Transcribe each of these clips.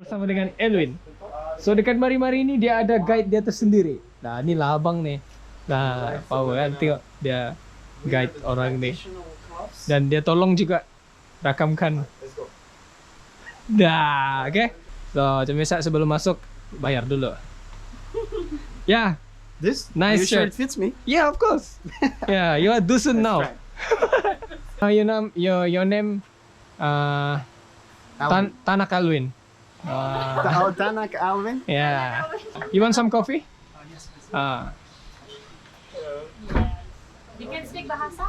Bersama dengan Alwin. So dekat mari-mari ni dia ada guide dia tersendiri. Nah, ni lah abang ni. Nah, power kan, tengok dia guide orang ni. Dan dia tolong juga rakamkan. Dah, okay. So, macam biasa sebelum masuk bayar dulu. Yeah. This Nice you sure shirt. it fits me? Yeah, of course. Yeah, you are Dusun now. Your name Tanak Alwin. Tanak Alwin? Yeah. You want some coffee? Yes. You can speak bahasa?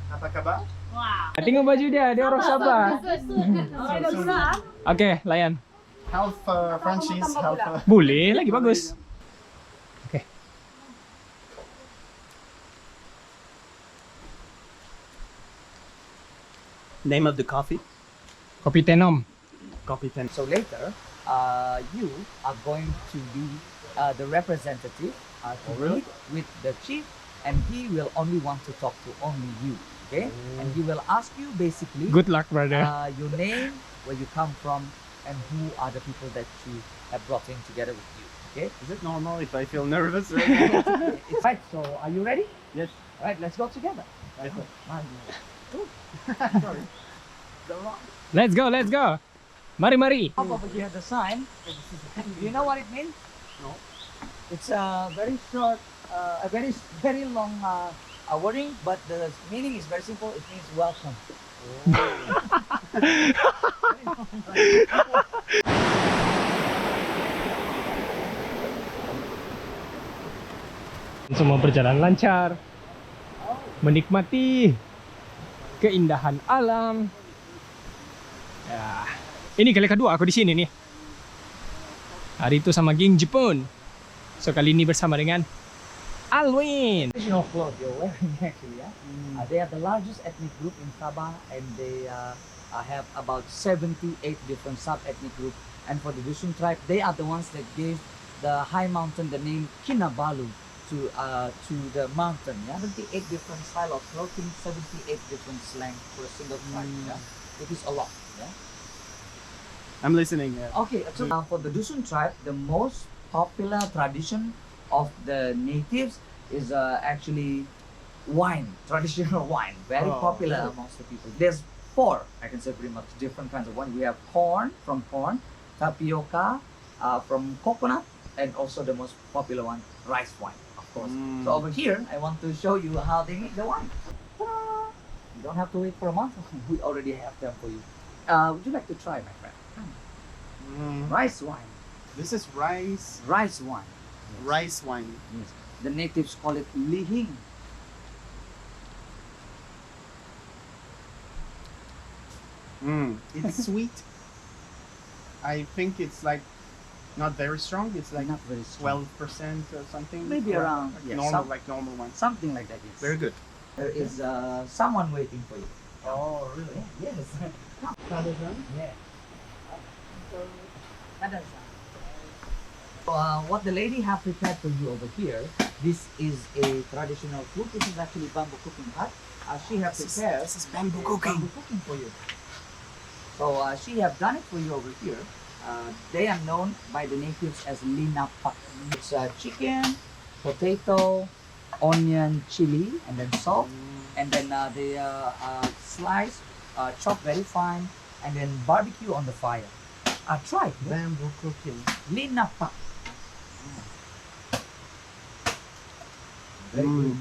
Apa kabar? Wow. Tengok baju dia orang Sabah. Okay, layan. Half Frenchies, half. Boleh, lagi bagus. Okay. Name of the coffee? Kopi Tenom. Coffee 10. So later, you are going to be the representative to meet with the chief, and he will only want to talk to only you. Okay, and he will ask you basically Good luck, brother. your name, where you come from, and who are the people that you have brought in together with you. Okay, Is it normal if I feel nervous right now? it's right. So are you ready? Yes. Right, let's go together. Right. Sorry. Let's go, let's go. Mari, mari. Up over here, the sign. Do you know what it means? No. It's a very short, a very long wording, but the meaning is very simple. It means welcome. Semua berjalan lancar. Menikmati keindahan alam. Ya. Ini kali kedua aku di sini nih. Hari itu sama geng Jepun. So kali ini bersama dengan Alwin. Traditional clothes you're wearing actually, yeah. They are the largest ethnic group in Sabah, and they have about 78 different sub-ethnic groups. And for the Dusun tribe, they are the ones that gave the high mountain the name Kinabalu to the mountain. Yeah, 78 different style of clothing, 78 different slang for a single tribe. Yeah, it is a lot. Yeah. I'm listening. Okay, so for the Dusun tribe, the most popular tradition of the natives is actually wine, traditional wine, very popular amongst the people. There's 4, I can say, pretty much different kinds of wine. We have corn, tapioca, from coconut, and also the most popular one, rice wine, of course. So over here, I want to show you how they make the wine. Ta-da! You don't have to wait for a month. We already have them for you. Would you like to try, my friend? Rice wine. This is rice. Rice wine. Rice wine. Yes. The natives call it lihing. It's sweet. I think it's like not very strong. It's like Not very strong. 12% or something. Maybe Or around, like yes, normal, some- like normal one. Something like that, yes. Very good. There is someone waiting for you. Oh, really? Yes. Yeah. So, what the lady have prepared for you over here, this is a traditional food. This is actually bamboo cooking hut. She have prepared This is bamboo bamboo cooking for you. So she have done it for you over here. They are known by the natives as linapa. It's chicken, potato, onion, chili, and then salt, and then they slice, chop very fine, and then barbecue on the fire. Try Bamboo cooking. linapa. Very Mm.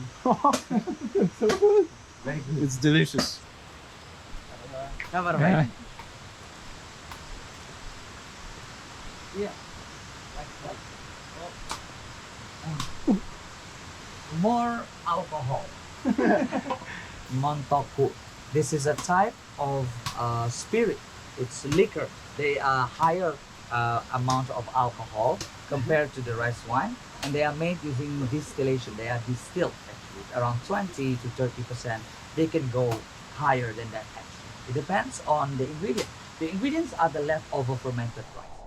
good. So good. Very good. It's delicious. Yeah. Yeah. Like that. More alcohol. Montoku. This is a type of spirit. It's liquor. They are higher amount of alcohol compared to the rice wine, and they are made using distillation. They are distilled actually around 20 to 30%. They can go higher than that actually. It depends on the ingredient. The ingredients are the leftover fermented rice.